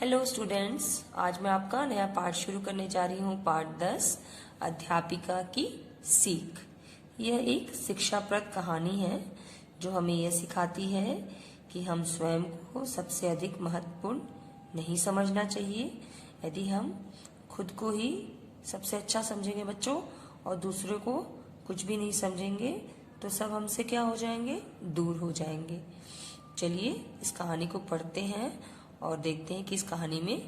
Hello students, आज मैं आपका नया पाठ शुरू करने जा रही हूँ। पाठ 10 अध्यापिका की सीख। यह एक शिक्षाप्रद कहानी है जो हमें यह सिखाती है कि हम स्वयं को सबसे अधिक महत्वपूर्ण नहीं समझना चाहिए। यदि हम खुद को ही सबसे अच्छा समझेंगे बच्चों और दूसरे को कुछ भी नहीं समझेंगे तो सब हमसे क्या हो जाएंगे, दूर हो जाएंगे। चलिए इस कहानी को पढ़ते हैं और देखते हैं कि इस कहानी में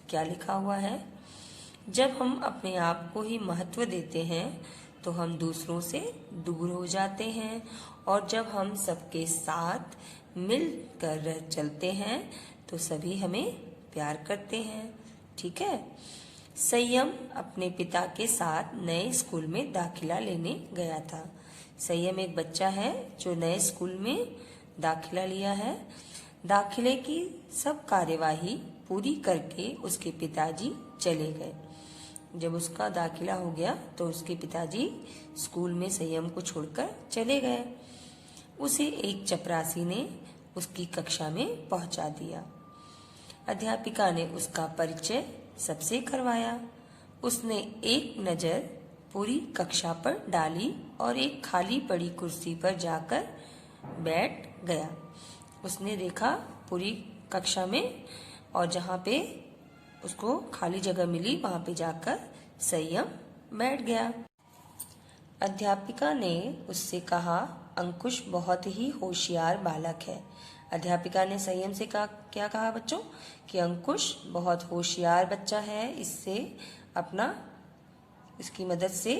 क्या लिखा हुआ है। जब हम अपने आप को ही महत्व देते हैं तो हम दूसरों से दूर हो जाते हैं, और जब हम सबके साथ मिलकर चलते हैं तो सभी हमें प्यार करते हैं। ठीक है। संयम अपने पिता के साथ नए स्कूल में दाखिला लेने गया था। संयम एक बच्चा है जो नए स्कूल में दाखिला लिया है। दाखिले की सब कार्यवाही पूरी करके उसके पिताजी चले गए। जब उसका दाखिला हो गया तो उसके पिताजी स्कूल में संयम को छोड़कर चले गए। उसे एक चपरासी ने उसकी कक्षा में पहुंचा दिया। अध्यापिका ने उसका परिचय सबसे करवाया। उसने एक नजर पूरी कक्षा पर डाली और एक खाली पड़ी कुर्सी पर जाकर बैठ गया। उसने देखा पूरी कक्षा में, और जहाँ पे उसको खाली जगह मिली वहां पे जाकर संयम बैठ गया। अध्यापिका ने उससे कहा, अंकुश बहुत ही होशियार बालक है। अध्यापिका ने संयम से क्या कहा बच्चों, कि अंकुश बहुत होशियार बच्चा है। इसकी मदद से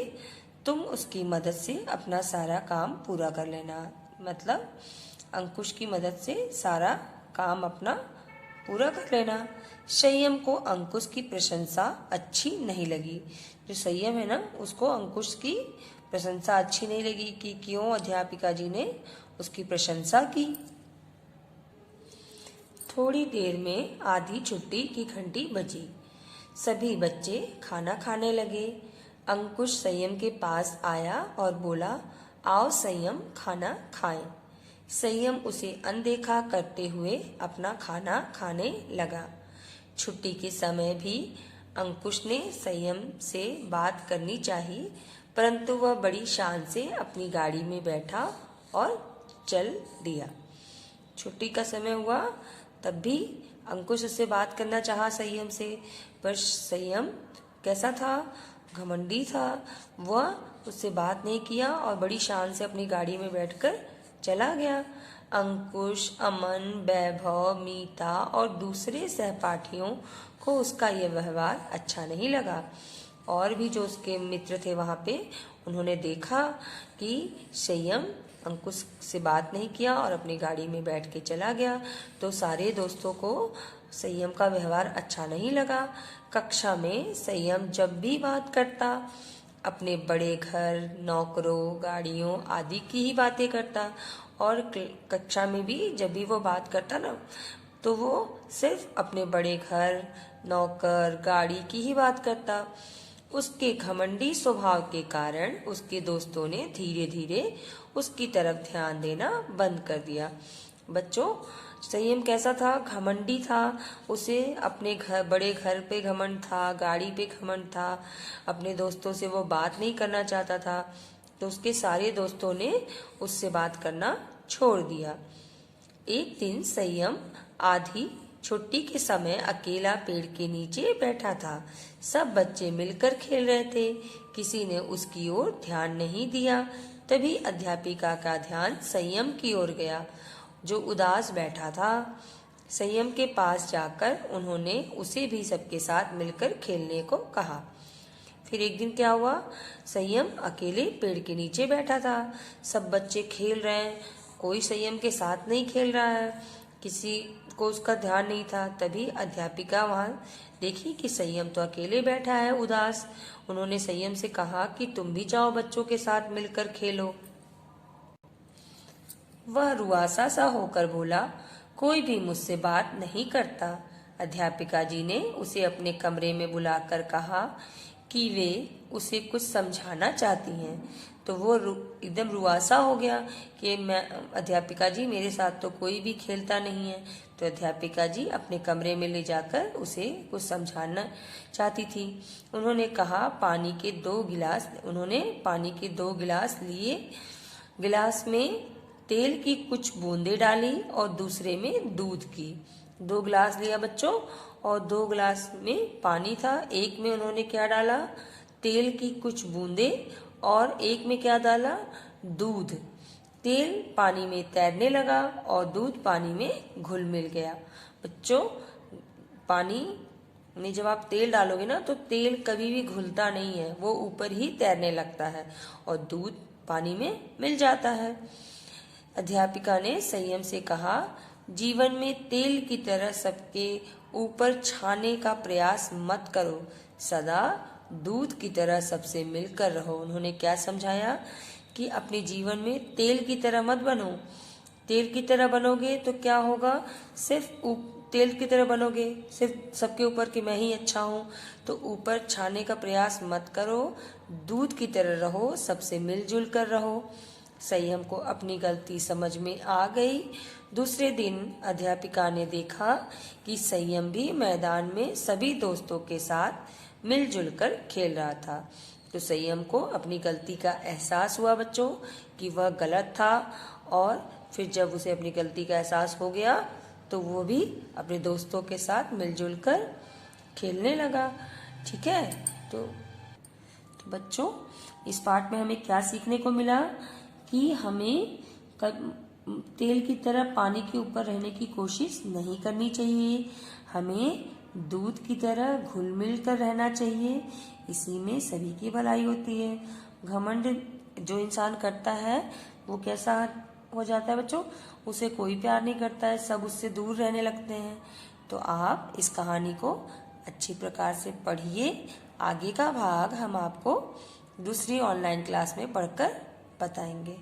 तुम उसकी मदद से अपना सारा काम पूरा कर लेना। मतलब अंकुश की मदद से सारा काम अपना पूरा कर लेना। संयम को अंकुश की प्रशंसा अच्छी नहीं लगी। जो संयम है ना, उसको अंकुश की प्रशंसा अच्छी नहीं लगी कि क्यों अध्यापिका जी ने उसकी प्रशंसा की। थोड़ी देर में आधी छुट्टी की घंटी बजी। सभी बच्चे खाना खाने लगे। अंकुश संयम के पास आया और बोला, आओ संयम, खाना खाएं। संयम उसे अनदेखा करते हुए अपना खाना खाने लगा। छुट्टी के समय भी अंकुश ने संयम से बात करनी चाहिए, परंतु वह बड़ी शान से अपनी गाड़ी में बैठा और चल दिया। छुट्टी का समय हुआ तब भी अंकुश उससे बात करना चाहा संयम से, पर संयम कैसा था, घमंडी था। वह उससे बात नहीं किया और बड़ी शान से अपनी गाड़ी में बैठकर चला गया। अंकुश, अमन, वैभव, मीता और दूसरे सहपाठियों को उसका यह व्यवहार अच्छा नहीं लगा। और भी जो उसके मित्र थे वहां पे, उन्होंने देखा कि संयम अंकुश से बात नहीं किया और अपनी गाड़ी में बैठ के चला गया, तो सारे दोस्तों को संयम का व्यवहार अच्छा नहीं लगा। कक्षा में संयम जब भी बात करता अपने बड़े घर, नौकरों, गाड़ियों आदि की ही बातें करता, और कक्षा में भी जब भी वो बात करता ना, तो वो सिर्फ अपने बड़े घर, नौकर, गाड़ी की ही बात करता। उसके घमंडी स्वभाव के कारण उसके दोस्तों ने धीरे धीरे उसकी तरफ ध्यान देना बंद कर दिया। बच्चों, संयम कैसा था, घमंडी था। उसे अपने बड़े घर पे घमंड था, गाड़ी पे घमंड था, अपने दोस्तों से वो बात नहीं करना चाहता था, तो उसके सारे दोस्तों ने उससे बात करना छोड़ दिया। एक दिन संयम आधी छुट्टी के समय अकेला पेड़ के नीचे बैठा था। सब बच्चे मिलकर खेल रहे थे। किसी ने उसकी ओर ध्यान नहीं दिया। तभी अध्यापिका का ध्यान संयम की ओर गया, जो उदास बैठा था। संयम के पास जाकर उन्होंने उसे भी सबके साथ मिलकर खेलने को कहा। फिर एक दिन क्या हुआ, संयम अकेले पेड़ के नीचे बैठा था। सब बच्चे खेल रहे हैं, कोई संयम के साथ नहीं खेल रहा है, किसी को उसका ध्यान नहीं था। तभी अध्यापिका वहां देखी कि संयम तो अकेले बैठा है उदास। उन्होंने संयम से कहा कि तुम भी जाओ, बच्चों के साथ मिलकर खेलो। वह रुआसा सा होकर बोला, कोई भी मुझसे बात नहीं करता। अध्यापिका जी ने उसे अपने कमरे में बुलाकर कहा कि वे उसे कुछ समझाना चाहती हैं। तो वो एकदम रुआसा हो गया कि मैं अध्यापिका जी, मेरे साथ तो कोई भी खेलता नहीं है। तो अध्यापिका जी अपने कमरे में ले जाकर उसे कुछ समझाना चाहती थी। उन्होंने पानी के 2 गिलास लिए। गिलास में तेल की कुछ बूंदें डाली और दूसरे में दूध की। 2 गिलास लिया बच्चों, और 2 गिलास में पानी था। एक में उन्होंने क्या डाला? तेल की कुछ बूंदें, और एक में क्या डाला? दूध। तेल पानी में तैरने लगा और दूध पानी में घुल मिल गया। बच्चों, पानी में जब आप तेल डालोगे ना, तो तेल कभी भी घुलता नहीं है, वो ऊपर ही तैरने लगता है और दूध पानी में मिल जाता है। अध्यापिका ने संयम से कहा, जीवन में तेल की तरह सबके ऊपर छाने का प्रयास मत करो, सदा दूध की तरह सबसे मिलकर रहो। उन्होंने क्या समझाया कि अपने जीवन में तेल की तरह मत बनो। तेल की तरह बनोगे तो क्या होगा? सिर्फ तेल की तरह बनोगे, सिर्फ सबके ऊपर कि मैं ही अच्छा हूँ, तो ऊपर छाने का प्रयास मत करो। दूध की तरह रहो, सबसे मिलजुल कर रहो। संयम को अपनी गलती समझ में आ गई। दूसरे दिन अध्यापिका ने देखा कि संयम भी मैदान में सभी दोस्तों के साथ मिलजुल कर खेल रहा था। तो संयम को अपनी गलती का एहसास हुआ बच्चों कि वह गलत था, और फिर जब उसे अपनी गलती का एहसास हो गया तो वो भी अपने दोस्तों के साथ मिलजुल कर खेलने लगा। ठीक है, तो बच्चों, इस पाठ में हमें क्या सीखने को मिला कि हमें तेल की तरह पानी के ऊपर रहने की कोशिश नहीं करनी चाहिए। हमें दूध की तरह घुल मिल कर रहना चाहिए, इसी में सभी की भलाई होती है। घमंड जो इंसान करता है वो कैसा हो जाता है बच्चों? उसे कोई प्यार नहीं करता है, सब उससे दूर रहने लगते हैं। तो आप इस कहानी को अच्छी प्रकार से पढ़िए। आगे का भाग हम आपको दूसरी ऑनलाइन क्लास में पढ़कर बताएंगे।